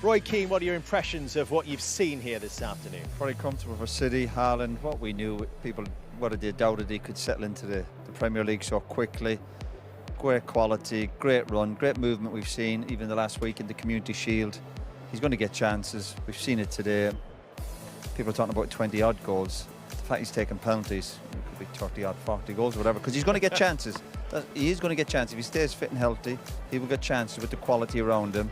Roy Keane, what are your impressions of what you've seen here this afternoon? Probably comfortable for City. Haaland, what we knew, people, whether they doubted he could settle into the Premier League so quickly. Great quality, great run, great movement we've seen even the last week in the Community Shield. He's going to get chances. We've seen it today. People are talking about 20-odd goals. The fact he's taking penalties, it could be 30-odd, 40 goals, whatever, because he's going to get chances. He is going to get chances. If he stays fit and healthy, he will get chances with the quality around him.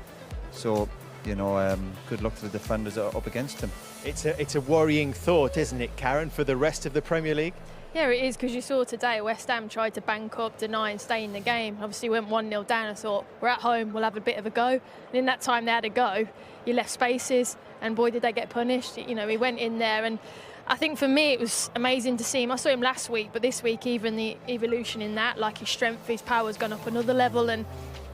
So, you know, good luck to the defenders that are up against him. It's a worrying thought, isn't it, Karen, for the rest of the Premier League? Yeah, it is, because you saw today West Ham tried to bank up, deny and stay in the game. Obviously went 1-0 down. I thought, we're at home, we'll have a bit of a go. And in that time they had a go, you left spaces, and boy did they get punished. You know, he went in there, and I think for me it was amazing to see him. I saw him last week, but this week even the evolution in that, like his strength, his power's gone up another level, and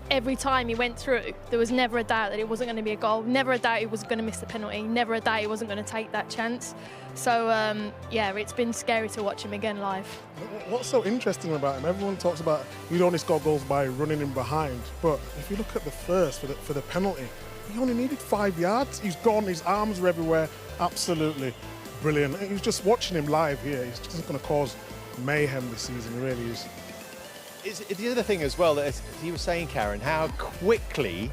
every time he went through, there was never a doubt that it wasn't going to be a goal, never a doubt he was going to miss the penalty, never a doubt he wasn't going to take that chance. So, yeah, it's been scary to watch him again live. What's so interesting about him, everyone talks about he'd only score goals by running in behind, but if you look at the first for the penalty, he only needed 5 yards. He's gone, his arms were everywhere, absolutely brilliant. He was just watching him live here, he's just going to cause mayhem this season, he really is. The other thing as well, that as you were saying, Karen, how quickly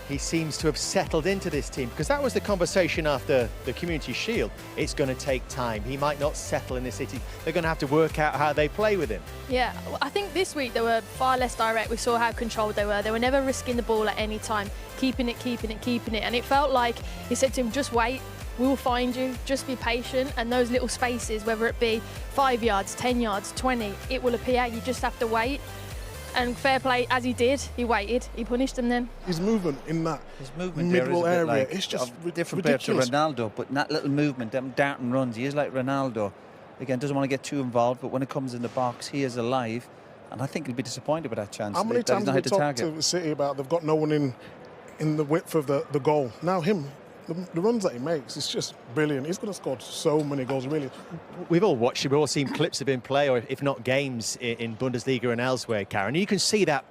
he seems to have settled into this team, because that was the conversation after the Community Shield. It's going to take time. He might not settle in the City. They're going to have to work out how they play with him. Yeah, I think this week they were far less direct. We saw how controlled they were. They were never risking the ball at any time, keeping it. And it felt like he said to him, just wait. We'll find you, just be patient, and those little spaces, whether it be 5 yards, 10 yards, 20, it will appear. You just have to wait. And fair play, as he did, he waited, he punished them then. His movement in that mid-wall area, like it's just different ridiculous. to Ronaldo, but that little movement, them darting runs, he is like Ronaldo. Again, doesn't want to get too involved, but when it comes in the box, he is alive, and I think he'll be disappointed with that chance. How many times have we talked to City about they've got no one in the width of the goal? Now him. The runs that he makes, it's just brilliant. He's going to score so many goals, really. We've all watched him, we've all seen clips of him play, or if not games, in Bundesliga and elsewhere, Karen. You can see that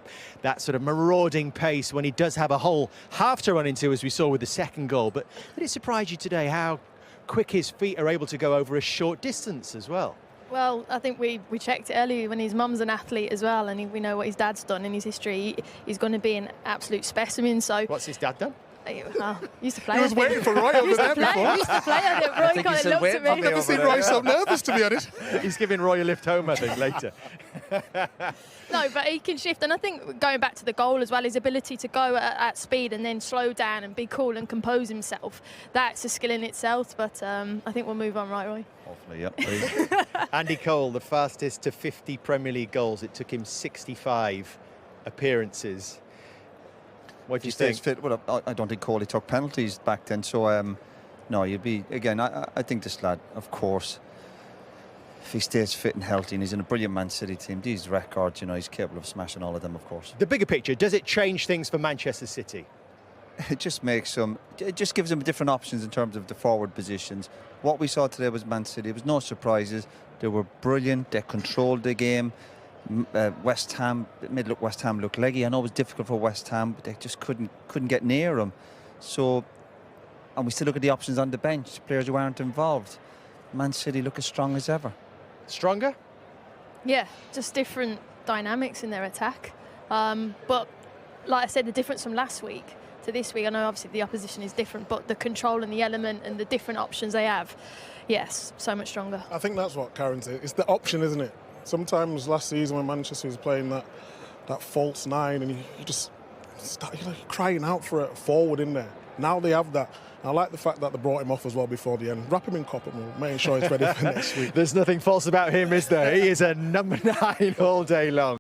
sort of marauding pace when he does have a whole half to run into, as we saw with the second goal. But did it surprise you today how quick his feet are able to go over a short distance as well? Well, I think we checked it earlier when his mum's an athlete as well, and we know what his dad's done in his history. He's going to be an absolute specimen. So what's his dad done? Well, used to play. He was waiting for Roy over there before. Used to play. Roy kind of looked at me. I've never seen Roy so nervous, to be honest. He's giving Roy a lift home, I think, later. No, but he can shift, and I think going back to the goal as well, his ability to go at speed and then slow down and be cool and compose himself, that's a skill in itself. But I think we'll move on, right, Roy? Hopefully, yep. Andy Cole, the fastest to 50 Premier League goals. It took him 65 appearances. What do you think? Fit, well, I don't think Coley took penalties back then, so no, you'd be, again, I think this lad, of course, if he stays fit and healthy, and he's in a brilliant Man City team, these records, you know, he's capable of smashing all of them, of course. The bigger picture, does it change things for Manchester City? It just makes them, it just gives them different options in terms of the forward positions. What we saw today was Man City. There was no surprises. They were brilliant. They controlled the game. West Ham, it made West Ham look leggy. I know it was difficult for West Ham, but they just couldn't get near them. So, and we still look at the options on the bench, players who aren't involved. Man City look as strong as ever. Stronger? Yeah, just different dynamics in their attack. But like I said, the difference from last week to this week, I know obviously the opposition is different, but the control and the element and the different options they have, yes, so much stronger. I think that's what Karen said. It's the option, isn't it? Sometimes last season when Manchester was playing that false nine, and you just start crying out for a forward in there. Now they have that. I like the fact that they brought him off as well before the end. Wrap him in copper, making sure he's ready for next week. There's nothing false about him, is there? He is a number 9 all day long.